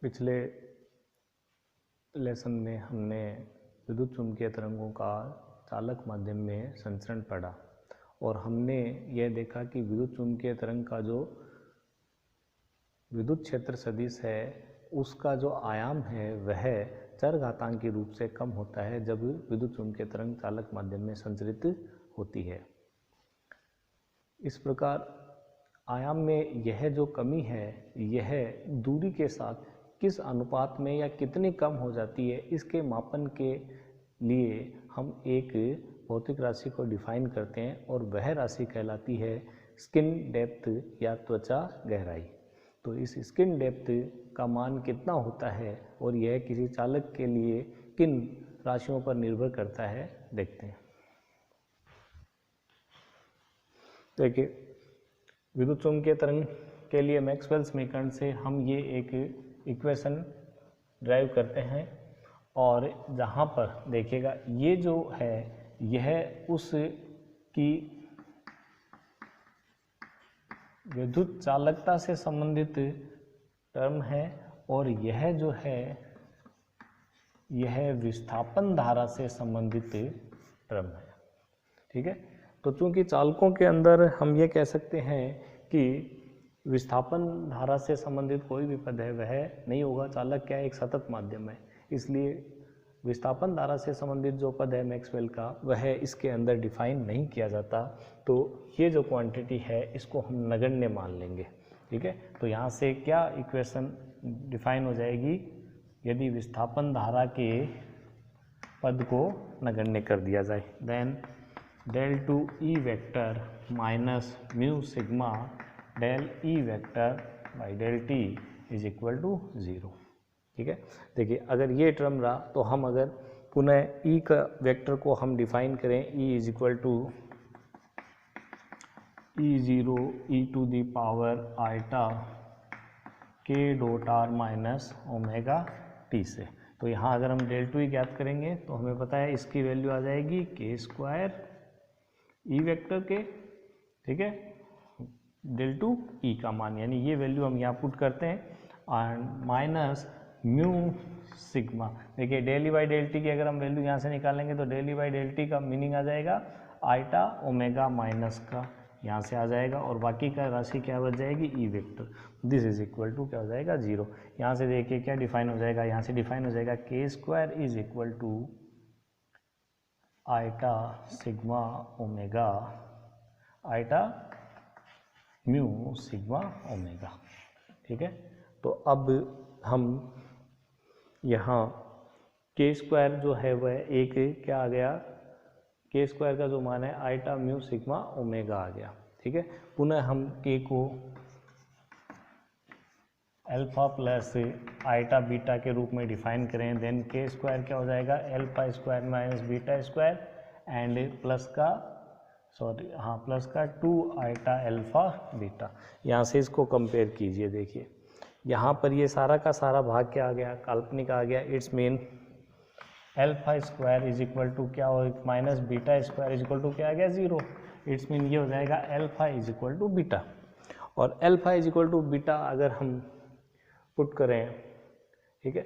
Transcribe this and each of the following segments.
पिछले लेसन में हमने विद्युत चुम्बकीय तरंगों का चालक माध्यम में संचरण पढ़ा और हमने यह देखा कि विद्युत चुम्बकीय तरंग का जो विद्युत क्षेत्र सदिश है उसका जो आयाम है वह चरघातांकी रूप से कम होता है जब विद्युत चुम्बकीय तरंग चालक माध्यम में संचरित होती है। इस प्रकार आयाम में यह जो कमी है यह दूरी के साथ किस अनुपात में या कितनी कम हो जाती है इसके मापन के लिए हम एक भौतिक राशि को डिफाइन करते हैं और वह राशि कहलाती है स्किन डेप्थ या त्वचा गहराई। तो इस स्किन डेप्थ का मान कितना होता है और यह किसी चालक के लिए किन राशियों पर निर्भर करता है देखते हैं। देखिए, विद्युत चुम्बकीय तरंग के लिए मैक्सवेल समीकरण से हम ये एक इक्वेशन ड्राइव करते हैं और जहाँ पर देखिएगा ये जो है यह उस की विद्युत चालकता से संबंधित टर्म है और यह जो है यह विस्थापन धारा से संबंधित टर्म है। ठीक है, तो चूंकि चालकों के अंदर हम ये कह सकते हैं कि विस्थापन धारा से संबंधित कोई भी पद है वह नहीं होगा। चालक क्या है, एक सतत माध्यम है, इसलिए विस्थापन धारा से संबंधित जो पद है मैक्सवेल का वह इसके अंदर डिफाइन नहीं किया जाता। तो ये जो क्वांटिटी है इसको हम नगण्य मान लेंगे। ठीक है, तो यहाँ से क्या इक्वेशन डिफाइन हो जाएगी, यदि विस्थापन धारा के पद को नगण्य कर दिया जाए, then del to E vector minus mu sigma del E vector by del t is equal to 0। ठीक है, देखिए अगर ये टर्म रहा तो हम अगर पुनः ई का वेक्टर को हम डिफाइन करें, E is equal to E0 e to the power iota k dot r minus omega t से, तो यहाँ अगर हम del टू ई ज्ञात करेंगे तो हमें पता है इसकी वैल्यू आ जाएगी के स्क्वायर ई वेक्टर के, ठीक है, del टू ई का मान, यानी ये वैल्यू हम यहाँ पुट करते हैं एंड माइनस म्यू सिग्मा। देखिए del E by del T की अगर हम वैल्यू यहाँ से निकालेंगे तो del E by del T का मीनिंग आ जाएगा आइटा ओमेगा माइनस का, यहाँ से आ जाएगा और बाकी का राशि क्या बच जाएगी E vector, this is equal to क्या हो जाएगा 0। यहाँ से देखिए क्या डिफाइन हो जाएगा, यहाँ से डिफाइन हो जाएगा k square is equal to eta sigma omega eta mu sigma omega. ठीक है, तो अब हम यहाँ के स्क्वायर जो है वह एक क्या आ गया, के स्क्वायर का जो मान है आइटा म्यू सिग्मा ओमेगा आ गया। ठीक है, पुनः हम के को अल्फा प्लस आइटा बीटा के रूप में डिफाइन करें, देन के स्क्वायर क्या हो जाएगा alpha square minus beta square and plus का प्लस का 2 आइटा अल्फा बीटा। यहाँ से इसको कंपेयर कीजिए, देखिए यहाँ पर ये सारा का सारा भाग क्या आ गया, काल्पनिक आ गया। It's mean alpha square is equal to क्या हो minus beta square is equal to क्या आ गया 0। इट्स मीन ये हो जाएगा alpha is equal to beta, और alpha is equal to beta अगर हम पुट करें, ठीक है,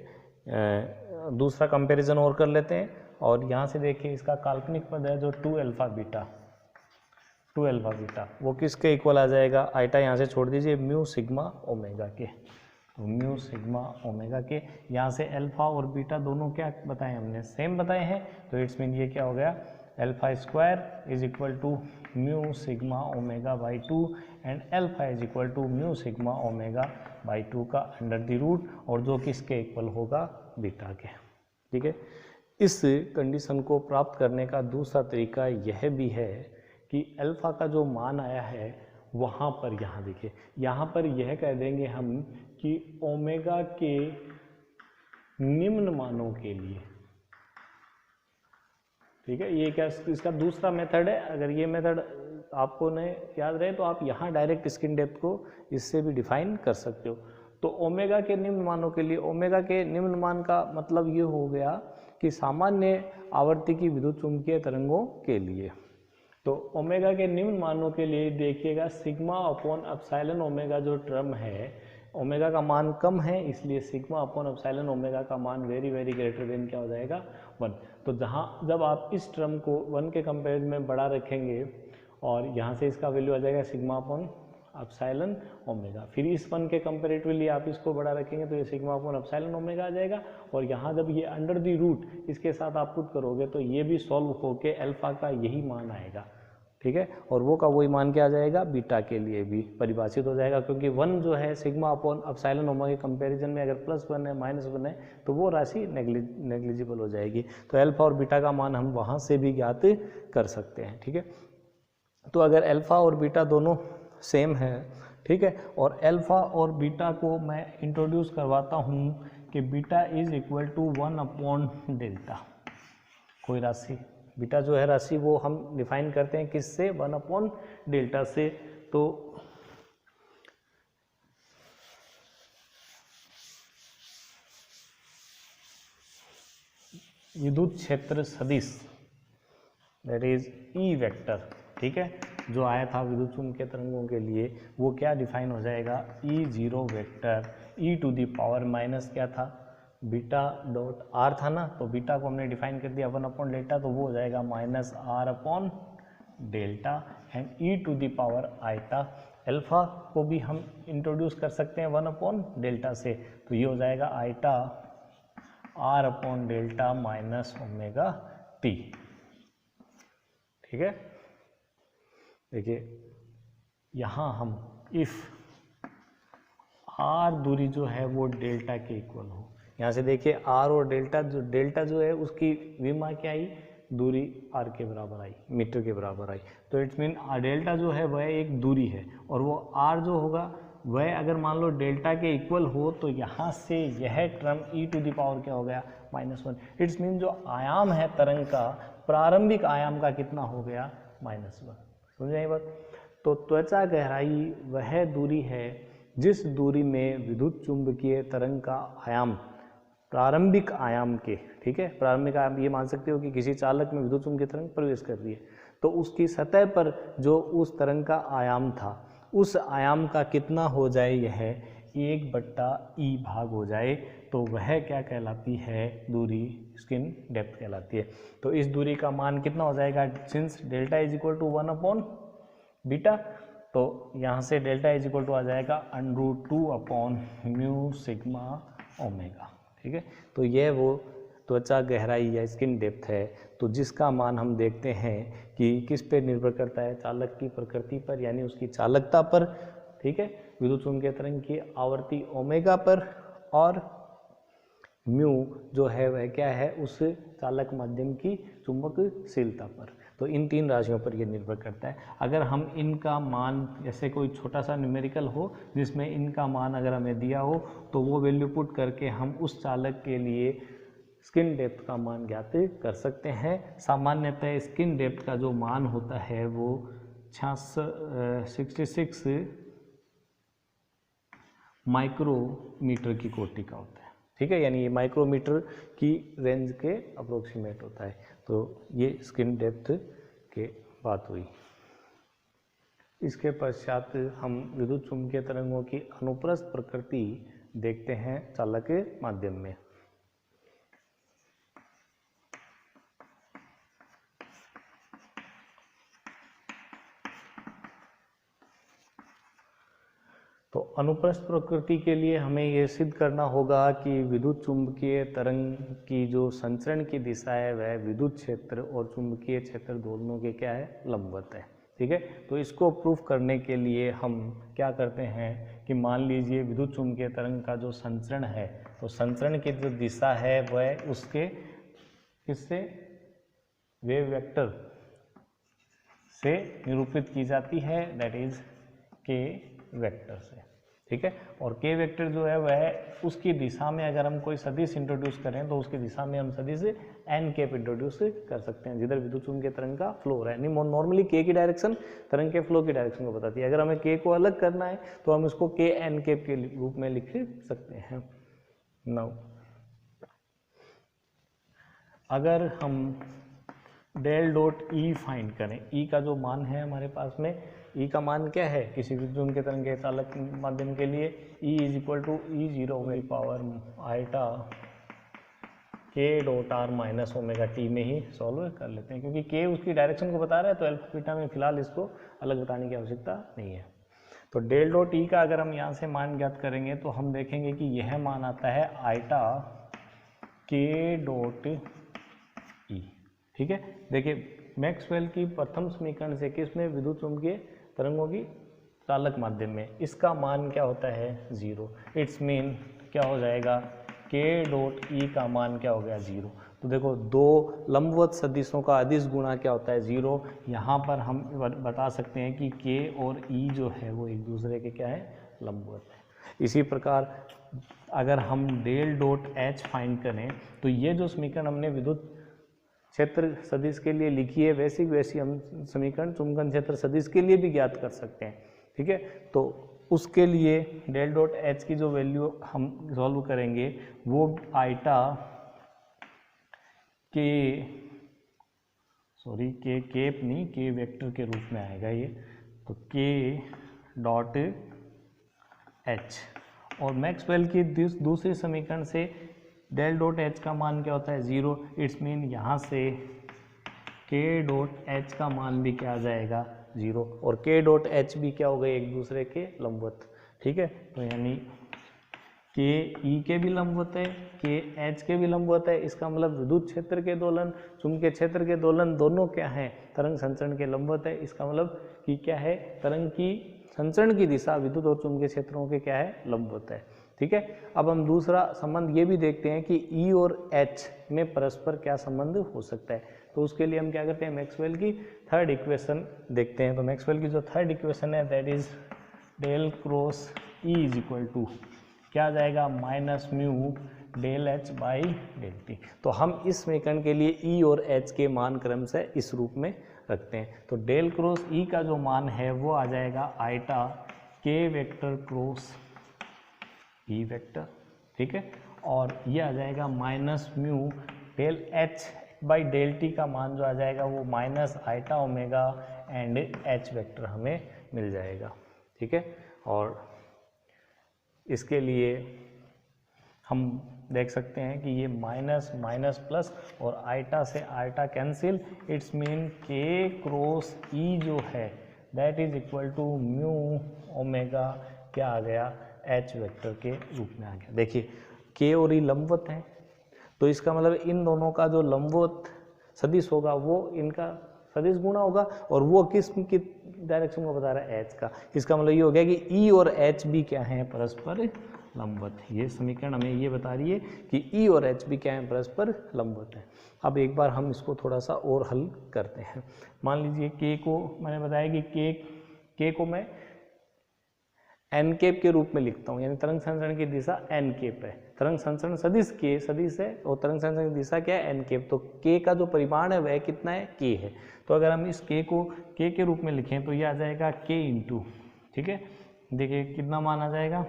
दूसरा कंपैरिजन और कर लेते हैं और यहाँ से देखिए इसका काल्पनिक पद है जो 2 अल्फा बीटा वो किसके इक्वल आ जाएगा, आइटा यहाँ से छोड़ दीजिए म्यू सिग्मा ओमेगा के, तो म्यू सिग्मा ओमेगा के। यहाँ से अल्फा और बीटा दोनों क्या बताए हमने, सेम बताए हैं, तो इट्स मीन ये क्या हो गया alpha square is equal to mu sigma omega by 2 and alpha is equal to mu sigma omega by 2 का अंडर द रूट, और जो किसके इक्वल होगा बीटा के। ठीक है, इस कंडीशन को प्राप्त करने का दूसरा तरीका यह भी है कि अल्फा का जो मान आया है वहाँ पर, यहाँ देखिए यहाँ पर यह कह देंगे हम कि ओमेगा के निम्न मानों के लिए, ठीक है, ये क्या इसका दूसरा मेथड है। अगर ये मेथड आपको नहीं याद रहे तो आप यहाँ डायरेक्ट स्किन डेप्थ को इससे भी डिफाइन कर सकते हो। तो ओमेगा के निम्न मानों के लिए, ओमेगा के निम्न मान का मतलब ये हो गया कि सामान्य आवर्ती की विद्युत चुम्बकीय तरंगों के लिए। तो ओमेगा के निम्न मानों के लिए देखिएगा सिग्मा अपॉन एप्सिलॉन ओमेगा जो टर्म है ओमेगा का मान कम है, इसलिए सिग्मा अपॉन एप्सिलॉन ओमेगा का मान वेरी वेरी ग्रेटर देन क्या हो जाएगा 1। तो जब आप इस टर्म को 1 के कंपेरिजन में बड़ा रखेंगे और यहाँ से इसका वैल्यू आ जाएगा सिग्मा अपॉन एप्सिलॉन ओमेगा, फिर इस 1 के कंपेरेटिवली आप इसको बड़ा रखेंगे तो ये सिग्मा अपॉन एप्सिलॉन ओमेगा आ जाएगा, और यहाँ जब ये अंडर द रूट इसके साथ आप पुट करोगे तो ये भी सॉल्व होके अल्फा का यही मान आएगा, ठीक है। और वो का वही मान क्या आ जाएगा, बीटा के लिए भी परिभाषित हो जाएगा, क्योंकि 1 जो है सिग्मा अपॉन एप्सिलॉन ओमेगा के कंपैरिजन में अगर +1 है -1 है तो वो राशि नेग्लिजिबल हो जाएगी। तो अल्फा और बीटा का मान हम वहाँ से भी ज्ञात कर सकते हैं, ठीक है। तो अगर अल्फा और बीटा दोनों सेम है, ठीक है, और अल्फा और बीटा को मैं इंट्रोड्यूस करवाता हूँ कि beta is equal to 1 upon delta, कोई राशि बीटा जो है राशि वो हम डिफाइन करते हैं किससे, 1 अपॉन डेल्टा से। तो विद्युत क्षेत्र सदिश दैट इज ई वेक्टर, ठीक है, जो आया था विद्युत चुम्बकीय तरंगों के लिए वो क्या डिफाइन हो जाएगा, E0 वेक्टर e⁻ क्या था, बीटा डॉट आर था ना, तो बीटा को हमने डिफाइन कर दिया 1 अपॉन डेल्टा, तो वो हो जाएगा -r upon delta and e⁻i। Alpha को भी हम इंट्रोड्यूस कर सकते हैं 1 अपॉन डेल्टा से, तो ये हो जाएगा eta r upon delta minus omega t, ठीक है। देखिए यहाँ हम इफ r दूरी जो है वो डेल्टा के इक्वल हो, यहाँ से देखिए r और डेल्टा जो है उसकी विमा क्या आई, दूरी r के बराबर आई, मीटर के बराबर आई, तो इट्स मीन डेल्टा जो है वह एक दूरी है, और वो r जो होगा वह अगर मान लो डेल्टा के इक्वल हो तो यहाँ से यह टर्म e⁻ क्या हो गया -1। इट्स मीन जो आयाम है तरंग का, प्रारंभिक आयाम का कितना हो गया -1, समझे ये बात। तो त्वचा गहराई वह दूरी है जिस दूरी में विद्युत चुंबकीय तरंग का आयाम प्रारंभिक आयाम के, ठीक है, प्रारंभिक आयाम ये मान सकते हो कि किसी चालक में विद्युत चुंबकीय तरंग प्रवेश कर रही है, तो उसकी सतह पर जो उस तरंग का आयाम था उस आयाम का कितना हो जाए, यह 1/e भाग हो जाए, तो वह क्या कहलाती है, दूरी स्किन डेप्थ कहलाती है। तो इस दूरी का मान कितना हो जाएगा, since delta is equal to 1 upon beta, तो यहाँ से डेल्टा इज इक्वल टू आ जाएगा √2 अपॉन म्यू सिग्मा ओमेगा, ठीक है। तो यह वो त्वचा गहराई या स्किन डेप्थ है, तो जिसका मान हम देखते हैं कि किस पे निर्भर करता है, चालक की प्रकृति पर यानी उसकी चालकता पर, ठीक है, विद्युत चुम्बकीय तरंग की आवर्ती ओमेगा पर, और म्यू जो है वह क्या है, उस चालक माध्यम की चुंबकशीलता पर। तो इन 3 राशियों पर यह निर्भर करता है। अगर हम इनका मान, जैसे कोई छोटा सा न्यूमेरिकल हो जिसमें इनका मान अगर हमें दिया हो, तो वो वैल्यू पुट करके हम उस चालक के लिए स्किन डेप्थ का मान ज्ञात कर सकते हैं। सामान्यतः स्किन डेप्थ का जो मान होता है वो 66 माइक्रोमीटर की कोटि का होता है, ठीक है, यानी ये माइक्रोमीटर की रेंज के अप्रोक्सीमेट होता है। तो ये स्किन डेप्थ के बात हुई। इसके पश्चात हम विद्युत चुम्बकीय तरंगों की अनुप्रस्थ प्रकृति देखते हैं चालक के माध्यम में। तो अनुप्रस्थ प्रकृति के लिए हमें यह सिद्ध करना होगा कि विद्युत चुम्बकीय तरंग की जो संचरण की दिशा है वह विद्युत क्षेत्र और चुंबकीय क्षेत्र दोनों के क्या है, लंबवत है, ठीक है। तो इसको प्रूफ करने के लिए हम क्या करते हैं कि मान लीजिए विद्युत चुम्बकीय तरंग का जो संचरण है, तो संचरण की जो दिशा है वह उसके किससे, वेव वेक्टर से निरूपित की जाती है, दैट इज के वेक्टर से, ठीक है। और के वेक्टर जो है वह उसकी दिशा में अगर हम कोई सदिश इंट्रोड्यूस करें तो उसकी दिशा में हम सदिश एन कैप इंट्रोड्यूस कर सकते हैं, जिधर विद्युत चुम्बकीय तरंग का फ्लो हो रहा है। नहीं, नॉर्मली के की डायरेक्शन तरंग के फ्लो की डायरेक्शन को बताती है। अगर हमें के को अलग करना है तो हम इसको के एन कैप के रूप में लिख सकते हैं। नाउ अगर हम डेल डॉट ई फाइंड करें, ई का जो मान है हमारे पास में ई का मान क्या है किसी भी के तरंग के चालक माध्यम के लिए, E is equal to E zero power iota k dot r minus omega t में ही सॉल्व कर लेते हैं, क्योंकि के उसकी डायरेक्शन को बता रहा है तो अल्फा बीटा में फिलहाल इसको अलग बताने की आवश्यकता नहीं है। तो डेल डॉट ई का अगर हम यहाँ से मान ज्ञात करेंगे तो हम देखेंगे कि यह मान आता है आइटा के डॉट ई। ठीक है, देखिए मैक्सवेल की प्रथम समीकरण से किस में विद्युत चुंबकीय तरंगों की चालक माध्यम में, इसका मान क्या होता है 0। इट्स मीन क्या हो जाएगा के डॉट ई का मान क्या हो गया 0। तो देखो दो लंबवत सदिशों का अदिश गुणा क्या होता है 0। यहाँ पर हम बता सकते हैं कि के और ई जो है वो एक दूसरे के क्या है लंबवत है। इसी प्रकार अगर हम डेल डॉट एच फाइंड करें तो ये जो समीकरण हमने विद्युत क्षेत्र सदिश के लिए लिखी है वैसी हम समीकरण चुंबकन क्षेत्र सदिश के लिए भी ज्ञात कर सकते हैं। ठीक है, तो उसके लिए डेल डॉट एच की जो वैल्यू हम सॉल्व करेंगे वो आइटा के केप नहीं के वेक्टर के रूप में आएगा ये, तो के डॉट एच। और मैक्सवेल की दूसरी समीकरण से डेल डॉट एच का मान क्या होता है 0। इट्स मीन यहाँ से के डॉट एच का मान भी क्या आ जाएगा 0, और के डॉट एच भी क्या हो गए एक दूसरे के लंबवत। ठीक है, तो यानी के ई के भी लंबवत है, के एच के भी लंबवत है। इसका मतलब विद्युत क्षेत्र के दोलन चुंबकीय क्षेत्र के दोलन दोनों क्या हैं तरंग संचरण के लंबवत है। इसका मतलब कि क्या है तरंग की संचरण की दिशा विद्युत और चुंबकीय क्षेत्रों के क्या है लंबवत है। ठीक है, अब हम दूसरा संबंध ये भी देखते हैं कि ई और एच में परस्पर क्या संबंध हो सकता है। तो उसके लिए हम क्या करते हैं मैक्सवेल की थर्ड इक्वेशन देखते हैं। तो मैक्सवेल की जो थर्ड इक्वेशन है that is del cross E is equal to क्या आ जाएगा minus mu del H by del t. तो हम इस समीकरण के लिए ई और एच के मान क्रम से इस रूप में रखते हैं। तो डेल क्रॉस ई का जो मान है वो आ जाएगा आइटा के वेक्टर क्रॉस ई वेक्टर। ठीक है, और ये आ जाएगा minus mu del H by del t का मान जो आ जाएगा वो minus eta omega and H vector हमें मिल जाएगा। ठीक है, और इसके लिए हम देख सकते हैं कि ये माइनस माइनस प्लस और आइटा से eta cancel. It's mean k cross E जो है that is equal to mu omega क्या आ गया एच वेक्टर के रूप में आ गया। देखिए के और ई लंबवत हैं, तो इसका मतलब इन दोनों का जो लंबवत सदिश होगा वो इनका सदिश गुणा होगा, और वो किस की डायरेक्शन को बता रहा है एच का। इसका मतलब ये हो गया कि ई और एच भी क्या हैं परस्पर लंबवत। ये समीकरण हमें ये बता रही है कि ई और एच भी क्या हैं परस्पर लंबवत है। अब एक बार हम इसको थोड़ा सा और हल करते हैं। मान लीजिए के को मैंने बताया कि के को मैं एन केप के रूप में लिखता हूँ, यानी तरंग संचरण की दिशा एन केप है। तरंग संचरण सदिश के सदिश है और तरंग संचरण की दिशा क्या है एन केप। तो के का जो परिमाण है वह कितना है के है। तो अगर हम इस के को के रूप में लिखें तो ये आ जाएगा के इंटू, ठीक है, देखिए कितना मान आ जाएगा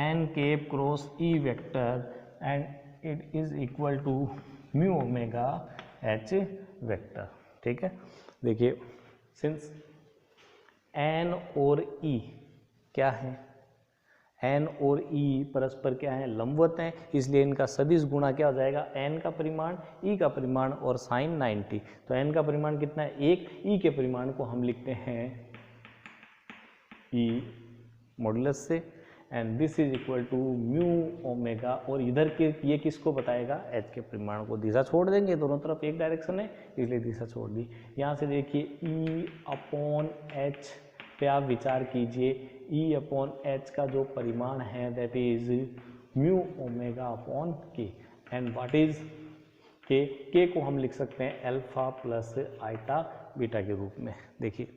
n cap cross E vector and it is equal to mu omega H vector. ठीक है, देखिए सिंस एन और ई क्या है, एन और ई परस्पर क्या है लंबवत हैं, इसलिए इनका सदिश गुणा क्या हो जाएगा एन का परिमाण ई का परिमाण और साइन 90। तो एन का परिमाण कितना है 1, ई के परिमाण को हम लिखते हैं ई मॉडुलस से, and this is equal to mu omega, और इधर के ये किसको बताएगा एच के परिमाण को। दिशा छोड़ देंगे, दोनों तरफ एक डायरेक्शन है इसलिए दिशा छोड़ दी। यहाँ से देखिए ई अपॉन एच पे आप विचार कीजिए, ई अपॉन एच का जो परिमाण है that is mu omega upon के, एंड व्हाट इज के को हम लिख सकते हैं अल्फा प्लस आइटा बीटा के रूप में। देखिए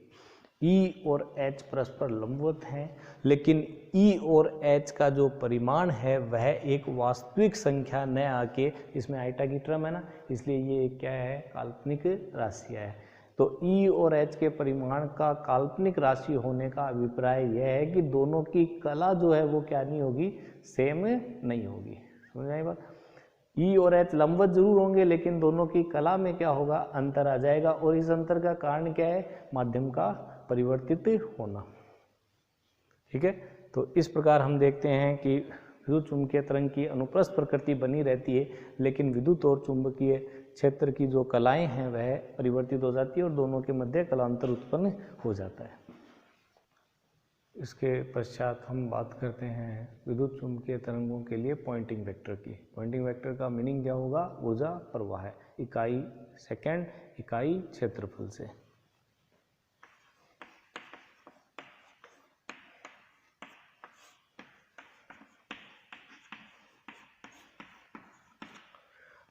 ई और एच परस्पर लंबवत हैं, लेकिन ई और एच का जो परिमाण है वह एक वास्तविक संख्या न आके, इसमें आइटा की टर्म है ना, इसलिए ये क्या है काल्पनिक राशि है। तो ई और एच के परिमाण का काल्पनिक राशि होने का अभिप्राय यह है कि दोनों की कला जो है वो क्या नहीं होगी सेम नहीं होगी। समझ आई बात। ई और एच लंबवत जरूर होंगे लेकिन दोनों की कला में क्या होगा अंतर आ जाएगा, और इस अंतर का कारण क्या है माध्यम का अपरिवर्तित होना। ठीक है, तो इस प्रकार हम देखते हैं कि विद्युत चुम्बकीय तरंग की अनुप्रस्थ प्रकृति बनी रहती है, लेकिन विद्युत और चुंबकीय क्षेत्र की जो कलाएं हैं वह परिवर्तित हो जाती है और दोनों के मध्य कलांतर उत्पन्न हो जाता है। इसके पश्चात हम बात करते हैं विद्युत चुम्बकीय तरंगों के लिए पॉइंटिंग वेक्टर की। पॉइंटिंग वेक्टर का मीनिंग क्या होगा? ऊर्जा प्रवाह, इकाई सेकंड, इकाई क्षेत्रफल से।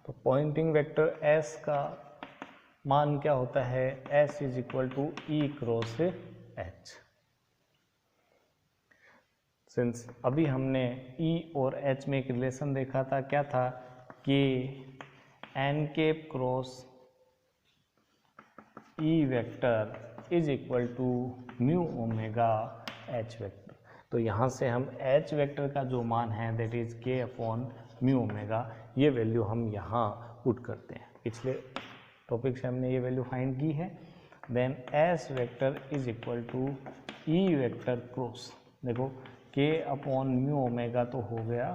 तो पॉइंटिंग वेक्टर S का मान क्या होता है? S is equal to E cross H। Since अभी हमने E और H में एक रिलेशन देखा था, क्या था कि n cap cross E vector is equal to mu omega H vector. तो यहाँ से हम H वेक्टर का जो मान है that is K upon mu omega, ये वैल्यू हम यहाँ पुट करते हैं। पिछले टॉपिक से हमने ये वैल्यू फाइंड की है। Then S vector is equal to E vector cross, देखो K अपॉन म्यू ओमेगा तो हो गया,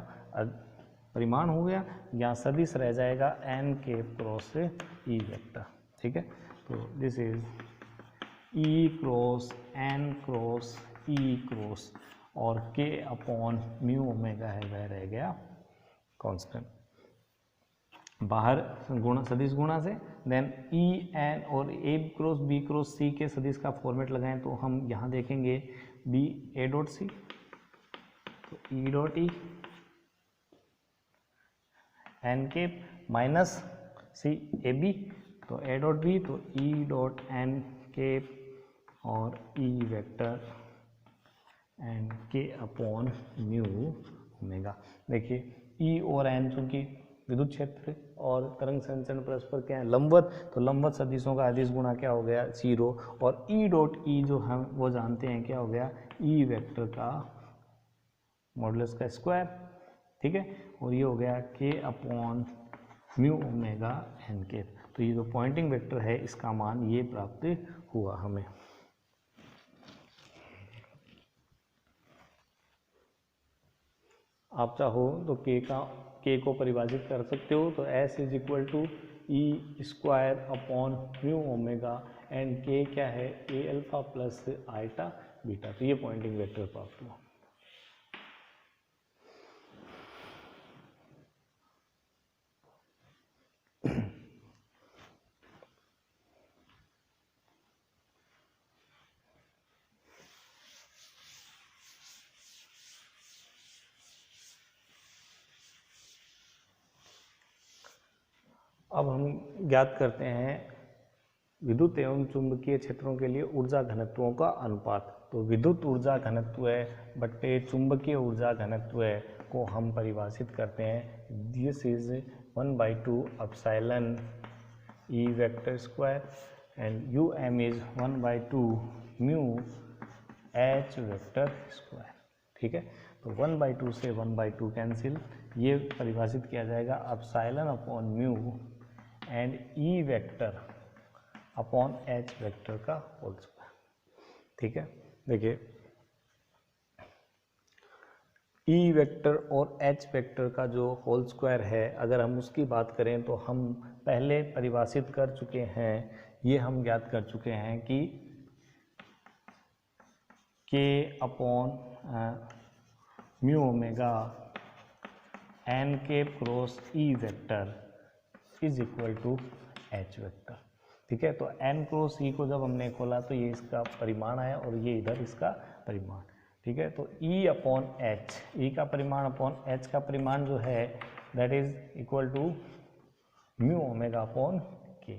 परिमाण हो गया, यहाँ सदिश रह जाएगा n cap cross E vector. ठीक है, तो this is E cross n cross E cross, और K अपॉन म्यू ओमेगा है वह रह गया कांस्टेंट, बाहर गुणा सदिश गुणा से। देन E n और A cross B cross C के सदिश का फॉर्मेट लगाएं तो हम यहाँ देखेंगे B A डॉट C, तो E dot E n cap minus C A B, तो A डॉट B, तो E डॉट n कैप और E vector n K upon mu omega. देखिए E और n चूंकि विद्युत क्षेत्र और तरंग संचरण परस्पर क्या है? लंबवत, तो लंबवत सदिशों का अदिश गुणा क्या हो गया? 0, और E डॉट E जो हम वो जानते हैं क्या हो गया? E वेक्टर का मॉडुलस का स्क्वायर। ठीक है, और ये हो गया K upon mu omega n के। तो ये जो पॉइंटिंग वेक्टर है इसका मान ये प्राप्त हुआ हमें। आप चाहो तो K को परिभाषित कर सकते हो, तो S is equal to E square upon mu omega, and K क्या है? A alpha plus eta beta. तो ये पॉइंटिंग वेक्टर प्राप्त हुआ। अब हम ज्ञात करते हैं विद्युत एवं चुंबकीय क्षेत्रों के लिए ऊर्जा घनत्वों का अनुपात। तो विद्युत ऊर्जा घनत्व बट्टे चुंबकीय ऊर्जा घनत्व को हम परिभाषित करते हैं, this is 1/2 epsilon E vector square and UM is 1/2 mu H vector square. ठीक है, तो 1/2 से 1/2 कैंसिल, ये परिभाषित किया जाएगा epsilon upon mu and E vector upon H vector का होल स्क्वायर। ठीक है, देखिए E वेक्टर और H वेक्टर का जो होल स्क्वायर है, अगर हम उसकी बात करें तो हम पहले परिभाषित कर चुके हैं, ये हम ज्ञात कर चुके हैं कि K upon mu omega n cap cross E vector is equal to H vector. ठीक है, तो n क्रॉस E को जब हमने खोला तो ये इसका परिमाण आया और ये इधर इसका परिमाण। ठीक है, तो E अपॉन H, E का परिमाण अपॉन H का परिमाण जो है that is equal to mu omega upon K।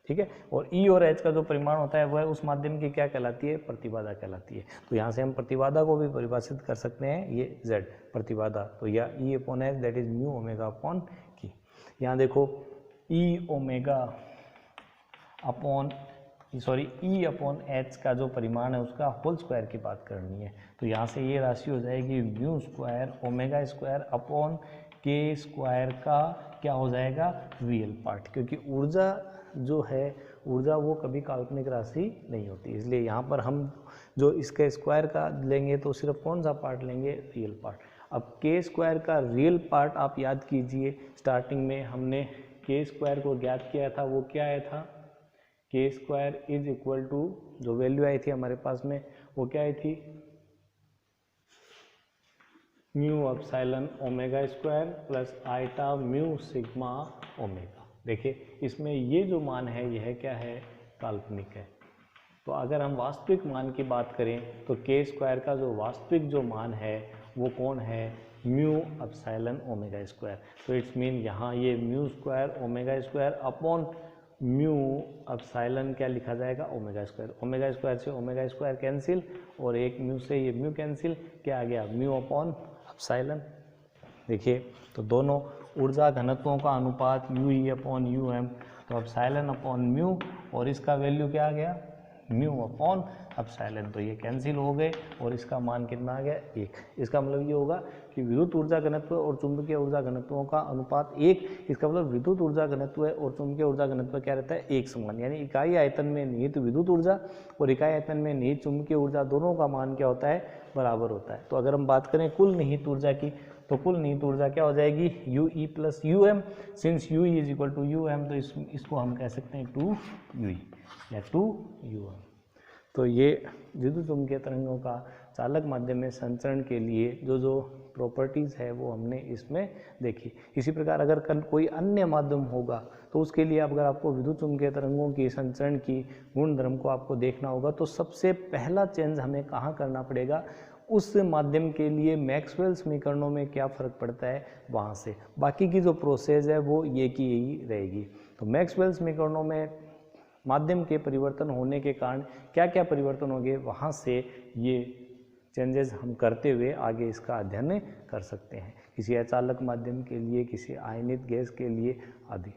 ठीक है, और E और H का जो परिमाण होता है वह उस माध्यम की क्या कहलाती है? प्रतिबाधा कहलाती है। तो यहाँ से हम प्रतिबाधा को भी परिभाषित कर सकते हैं, ये Z प्रतिबाधा, तो यह E upon H that is mu omega upon K। यहाँ देखो E omega upon E upon H का जो परिमाण है उसका होल स्क्वायर की बात करनी है, तो यहाँ से ये राशि हो जाएगी mu square omega square upon K square का क्या हो जाएगा? रियल पार्ट, क्योंकि ऊर्जा जो है ऊर्जा वो कभी काल्पनिक राशि नहीं होती। इसलिए यहाँ पर हम जो इसके स्क्वायर का लेंगे तो सिर्फ कौन सा पार्ट लेंगे, रियल पार्ट। अब के स्क्वायर का रियल पार्ट आप याद कीजिए, स्टार्टिंग में हमने के स्क्वायर को ज्ञात किया था, वो क्या आया था, k square is equal to, जो वैल्यू आई थी हमारे पास में वो क्या आई थी, mu epsilon omega square plus eta mu sigma omega. देखिए इसमें ये जो मान है यह क्या है, काल्पनिक है। तो अगर हम वास्तविक मान की बात करें तो के स्क्वायर का जो वास्तविक जो मान है वो कौन है, म्यू एप्सिलॉन ओमेगा स्क्वायर। तो इट्स मीन यहाँ ये mu square omega square upon mu epsilon क्या लिखा जाएगा, ओमेगा स्क्वायर। ओमेगा स्क्वायर से ओमेगा स्क्वायर कैंसिल और एक म्यू से ये म्यू कैंसिल, क्या आ गया, म्यू अपॉन एप्सिलॉन। देखिए तो दोनों ऊर्जा घनत्वों का अनुपात u E upon u M, तो एप्सिलॉन अपॉन म्यू और इसका वैल्यू क्या आ गया, म्यू अपॉन एप्सिलॉन। तो ये कैंसिल हो गए और इसका मान कितना आ गया, 1। इसका मतलब ये होगा कि विद्युत ऊर्जा घनत्व और चुंबकीय ऊर्जा घनत्वों का अनुपात 1। इसका मतलब विद्युत ऊर्जा घनत्व और चुंबकीय ऊर्जा घनत्व क्या रहता है, एक समान। यानी इकाई आयतन में निहित विद्युत ऊर्जा और इकाई आयतन में निहित चुंबकीय ऊर्जा दोनों का मान क्या होता है, बराबर होता है। तो अगर हम बात करें कुल निहित ऊर्जा की, तो कुल निहित ऊर्जा क्या हो जाएगी, u E plus u M. Since u E is equal to u M तो इसको हम कह सकते हैं 2 यू ई या 2 यू एम। तो ये विद्युत चुम्बकीय तरंगों का चालक माध्यम में संचरण के लिए जो जो प्रॉपर्टीज़ है वो हमने इसमें देखी। इसी प्रकार अगर कल कोई अन्य माध्यम होगा तो उसके लिए अगर आपको विद्युत चुम्बकीय तरंगों की संचरण की गुणधर्म को आपको देखना होगा तो सबसे पहला चेंज हमें कहाँ करना पड़ेगा, उस माध्यम के लिए मैक्सवेल समीकरणों में क्या फ़र्क पड़ता है वहाँ से। बाकी की जो प्रोसेस है वो ये की यही रहेगी। तो मैक्सवेल समीकरणों में माध्यम के परिवर्तन होने के कारण क्या क्या परिवर्तन होंगे, वहाँ से ये चेंजेस हम करते हुए आगे इसका अध्ययन कर सकते हैं, किसी अचालक माध्यम के लिए, किसी आयनित गैस के लिए आदि।